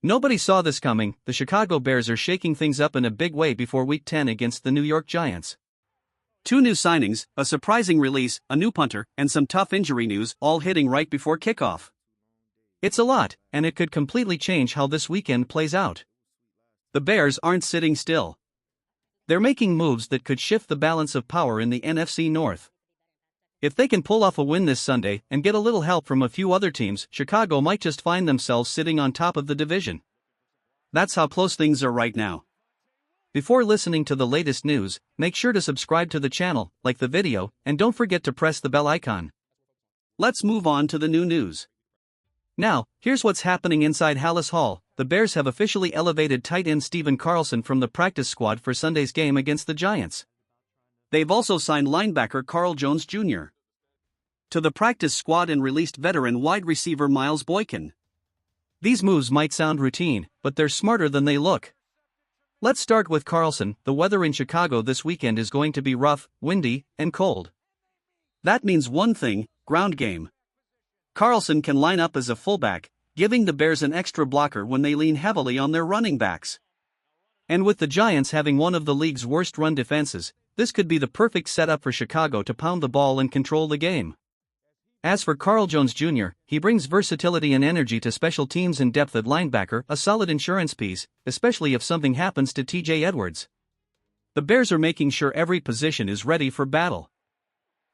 Nobody saw this coming. The Chicago Bears are shaking things up in a big way before Week 10 against the New York Giants. 2 new signings, a surprising release, a new punter, and some tough injury news, all hitting right before kickoff. It's a lot, and it could completely change how this weekend plays out. The Bears aren't sitting still. They're making moves that could shift the balance of power in the NFC North. If they can pull off a win this Sunday and get a little help from a few other teams, Chicago might just find themselves sitting on top of the division. That's how close things are right now. Before listening to the latest news, make sure to subscribe to the channel, like the video, and don't forget to press the bell icon. Let's move on to the new news. Now, here's what's happening inside Halas Hall. The Bears have officially elevated tight end Stephen Carlson from the practice squad for Sunday's game against the Giants. They've also signed linebacker Carl Jones Jr. to the practice squad and released veteran wide receiver Miles Boykin. These moves might sound routine, but they're smarter than they look. Let's start with Carlson. The weather in Chicago this weekend is going to be rough, windy, and cold. That means one thing: ground game. Carlson can line up as a fullback, giving the Bears an extra blocker when they lean heavily on their running backs. And with the Giants having one of the league's worst run defenses, this could be the perfect setup for Chicago to pound the ball and control the game. As for Carl Jones Jr., he brings versatility and energy to special teams and depth at linebacker, a solid insurance piece, especially if something happens to TJ Edwards. The Bears are making sure every position is ready for battle.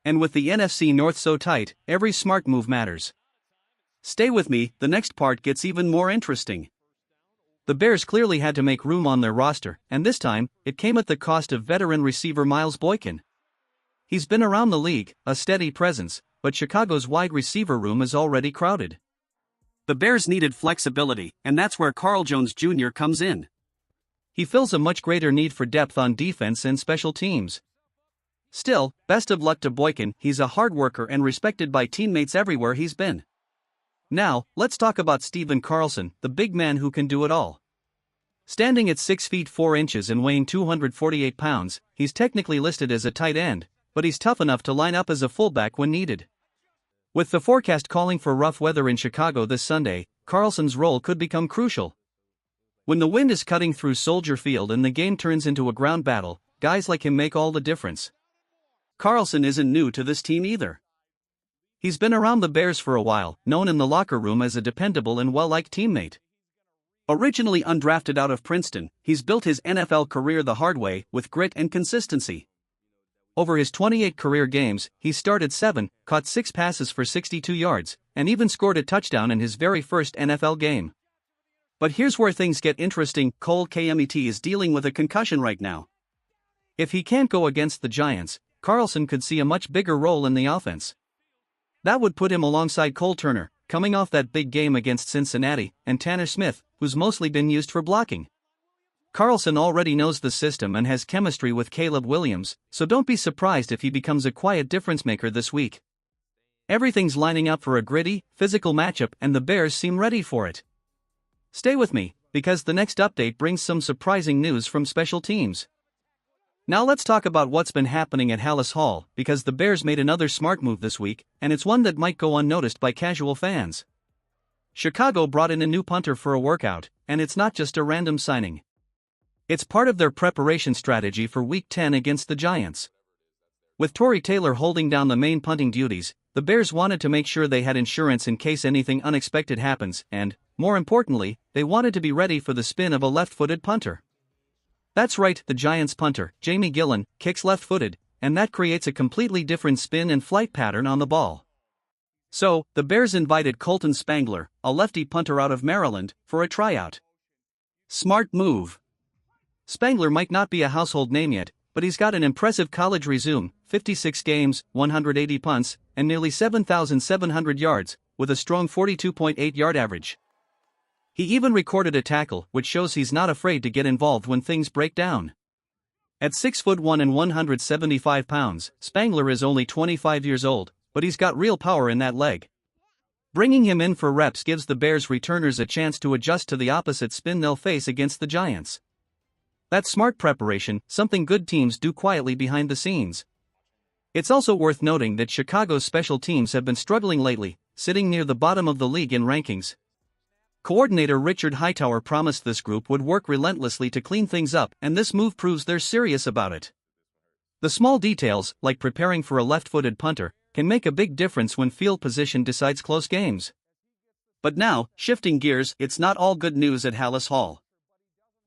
And with the NFC North so tight, every smart move matters. Stay with me, the next part gets even more interesting. The Bears clearly had to make room on their roster, and this time, it came at the cost of veteran receiver Miles Boykin. He's been around the league, a steady presence, but Chicago's wide receiver room is already crowded. The Bears needed flexibility, and that's where Carl Jones Jr. comes in. He fills a much greater need for depth on defense and special teams. Still, best of luck to Boykin. He's a hard worker and respected by teammates everywhere he's been. Now, let's talk about Stephen Carlson, the big man who can do it all. Standing at 6 feet 4 inches and weighing 248 pounds, he's technically listed as a tight end, but he's tough enough to line up as a fullback when needed. With the forecast calling for rough weather in Chicago this Sunday, Carlson's role could become crucial. When the wind is cutting through Soldier Field and the game turns into a ground battle, guys like him make all the difference. Carlson isn't new to this team either. He's been around the Bears for a while, known in the locker room as a dependable and well-liked teammate. Originally undrafted out of Princeton, he's built his NFL career the hard way, with grit and consistency. Over his 28 career games, he's started 7, caught 6 passes for 62 yards, and even scored a touchdown in his very first NFL game. But here's where things get interesting. Colton is dealing with a concussion right now. If he can't go against the Giants, Carlson could see a much bigger role in the offense. That would put him alongside Cole Turner, coming off that big game against Cincinnati, and Tanner Smith, who's mostly been used for blocking. Carlson already knows the system and has chemistry with Caleb Williams, so don't be surprised if he becomes a quiet difference maker this week. Everything's lining up for a gritty, physical matchup, and the Bears seem ready for it. Stay with me, because the next update brings some surprising news from special teams. Now let's talk about what's been happening at Halas Hall, because the Bears made another smart move this week, and it's one that might go unnoticed by casual fans. Chicago brought in a new punter for a workout, and it's not just a random signing. It's part of their preparation strategy for Week 10 against the Giants. With Torrey Taylor holding down the main punting duties, the Bears wanted to make sure they had insurance in case anything unexpected happens, and, more importantly, they wanted to be ready for the spin of a left-footed punter. That's right, the Giants punter, Jamie Gillan, kicks left-footed, and that creates a completely different spin and flight pattern on the ball. So, the Bears invited Colton Spangler, a lefty punter out of Maryland, for a tryout. Smart move. Spangler might not be a household name yet, but he's got an impressive college resume: 56 games, 180 punts, and nearly 7,700 yards, with a strong 42.8-yard average. He even recorded a tackle, which shows he's not afraid to get involved when things break down. At 6'1" and 175 pounds, Spangler is only 25 years old, but he's got real power in that leg. Bringing him in for reps gives the Bears returners a chance to adjust to the opposite spin they'll face against the Giants. That's smart preparation, something good teams do quietly behind the scenes. It's also worth noting that Chicago's special teams have been struggling lately, sitting near the bottom of the league in rankings. Coordinator Richard Hightower promised this group would work relentlessly to clean things up, and this move proves they're serious about it. The small details, like preparing for a left-footed punter, can make a big difference when field position decides close games. But now, shifting gears, it's not all good news at Hallis Hall.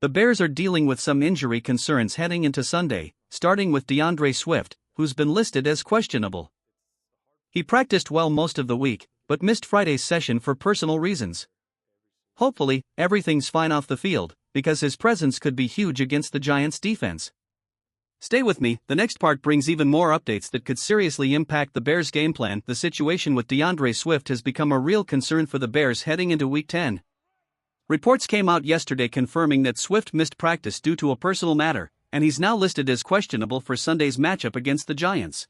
The Bears are dealing with some injury concerns heading into Sunday, starting with DAndre Swift, who's been listed as questionable. He practiced well most of the week, but missed Friday's session for personal reasons. Hopefully, everything's fine off the field, because his presence could be huge against the Giants' defense. Stay with me, the next part brings even more updates that could seriously impact the Bears' game plan. The situation with DAndre Swift has become a real concern for the Bears heading into Week 10. Reports came out yesterday confirming that Swift missed practice due to a personal matter, and he's now listed as questionable for Sunday's matchup against the Giants.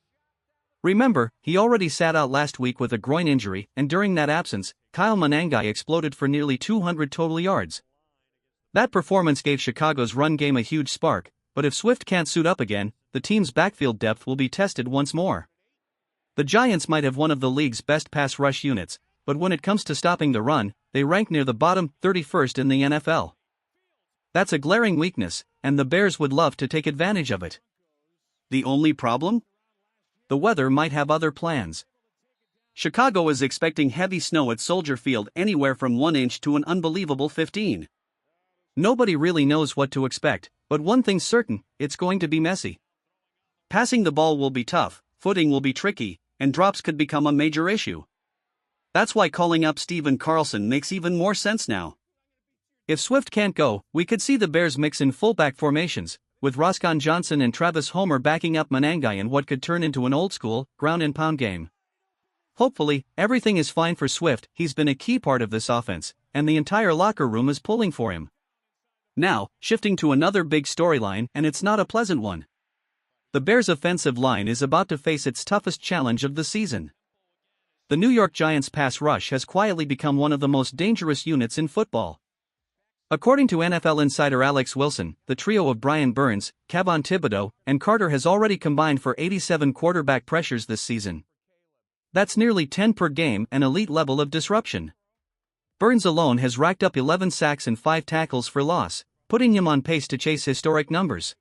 Remember, he already sat out last week with a groin injury, and during that absence, Kyle Monangai exploded for nearly 200 total yards. That performance gave Chicago's run game a huge spark, but if Swift can't suit up again, the team's backfield depth will be tested once more. The Giants might have one of the league's best pass rush units, but when it comes to stopping the run, they rank near the bottom 31st in the NFL. That's a glaring weakness, and the Bears would love to take advantage of it. The only problem? The weather might have other plans. Chicago is expecting heavy snow at Soldier Field, anywhere from 1 inch to an unbelievable 15. Nobody really knows what to expect, but one thing's certain, it's going to be messy. Passing the ball will be tough, footing will be tricky, and drops could become a major issue. That's why calling up Stephen Carlson makes even more sense now. If Swift can't go, we could see the Bears mix in fullback formations, with Roscoe Johnson and Travis Homer backing up Monangai in what could turn into an old-school, ground-and-pound game. Hopefully, everything is fine for Swift. He's been a key part of this offense, and the entire locker room is pulling for him. Now, shifting to another big storyline, and it's not a pleasant one. The Bears' offensive line is about to face its toughest challenge of the season. The New York Giants' pass rush has quietly become one of the most dangerous units in football. According to NFL insider Alex Wilson, the trio of Brian Burns, Kayvon Thibodeaux, and Carter has already combined for 87 quarterback pressures this season. That's nearly 10 per game, an elite level of disruption. Burns alone has racked up 11 sacks and 5 tackles for loss, putting him on pace to chase historic numbers.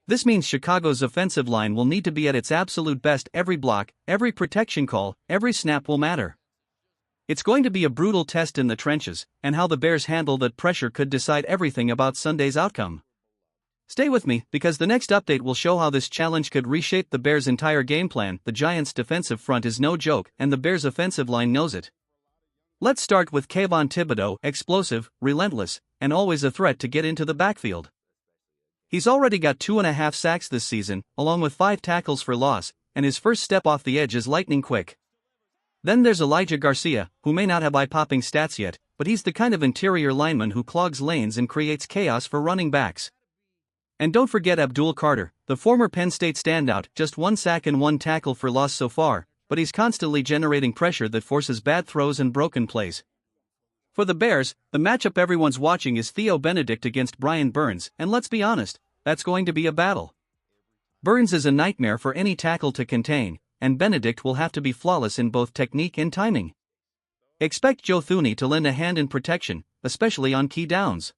This means Chicago's offensive line will need to be at its absolute best. Every block, every protection call, every snap will matter. It's going to be a brutal test in the trenches, and how the Bears handle that pressure could decide everything about Sunday's outcome. Stay with me, because the next update will show how this challenge could reshape the Bears' entire game plan. The Giants' defensive front is no joke, and the Bears' offensive line knows it. Let's start with Kayvon Thibodeaux, explosive, relentless, and always a threat to get into the backfield. He's already got 2.5 sacks this season, along with 5 tackles for loss, and his first step off the edge is lightning quick. Then there's Elijah Garcia, who may not have eye-popping stats yet, but he's the kind of interior lineman who clogs lanes and creates chaos for running backs. And don't forget Abdul Carter, the former Penn State standout, just 1 sack and 1 tackle for loss so far, but he's constantly generating pressure that forces bad throws and broken plays. For the Bears, the matchup everyone's watching is Theo Benedict against Brian Burns, and let's be honest, that's going to be a battle. Burns is a nightmare for any tackle to contain, and Benedict will have to be flawless in both technique and timing. Expect Joe Thuney to lend a hand in protection, especially on key downs.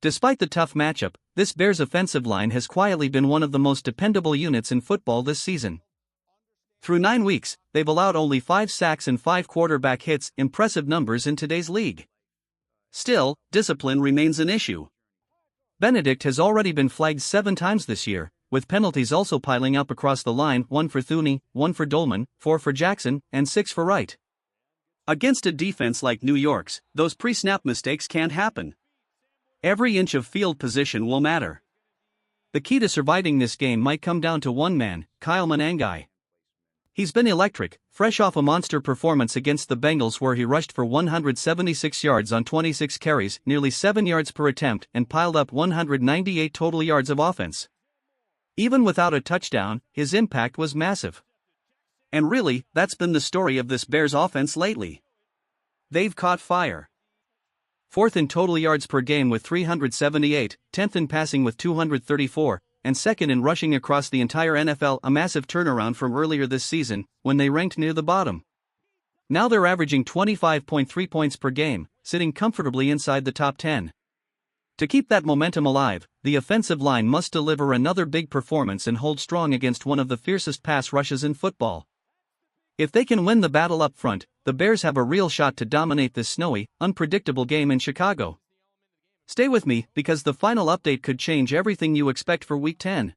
Despite the tough matchup, this Bears offensive line has quietly been one of the most dependable units in football this season. Through 9 weeks, they've allowed only 5 sacks and 5 quarterback hits, impressive numbers in today's league. Still, discipline remains an issue. Benedict has already been flagged 7 times this year, with penalties also piling up across the line: 1 for Thuney, 1 for Dolman, 4 for Jackson, and 6 for Wright. Against a defense like New York's, those pre-snap mistakes can't happen. Every inch of field position will matter. The key to surviving this game might come down to one man, Kyle Monangai. He's been electric, fresh off a monster performance against the Bengals where he rushed for 176 yards on 26 carries, nearly 7 yards per attempt, and piled up 198 total yards of offense. Even without a touchdown, his impact was massive. And really, that's been the story of this Bears offense lately. They've caught fire. 4th in total yards per game with 378, 10th in passing with 234, and 2nd in rushing across the entire NFL, a massive turnaround from earlier this season, when they ranked near the bottom. Now they're averaging 25.3 points per game, sitting comfortably inside the top 10. To keep that momentum alive, the offensive line must deliver another big performance and hold strong against one of the fiercest pass rushes in football. If they can win the battle up front, the Bears have a real shot to dominate this snowy, unpredictable game in Chicago. Stay with me, because the final update could change everything you expect for Week 10.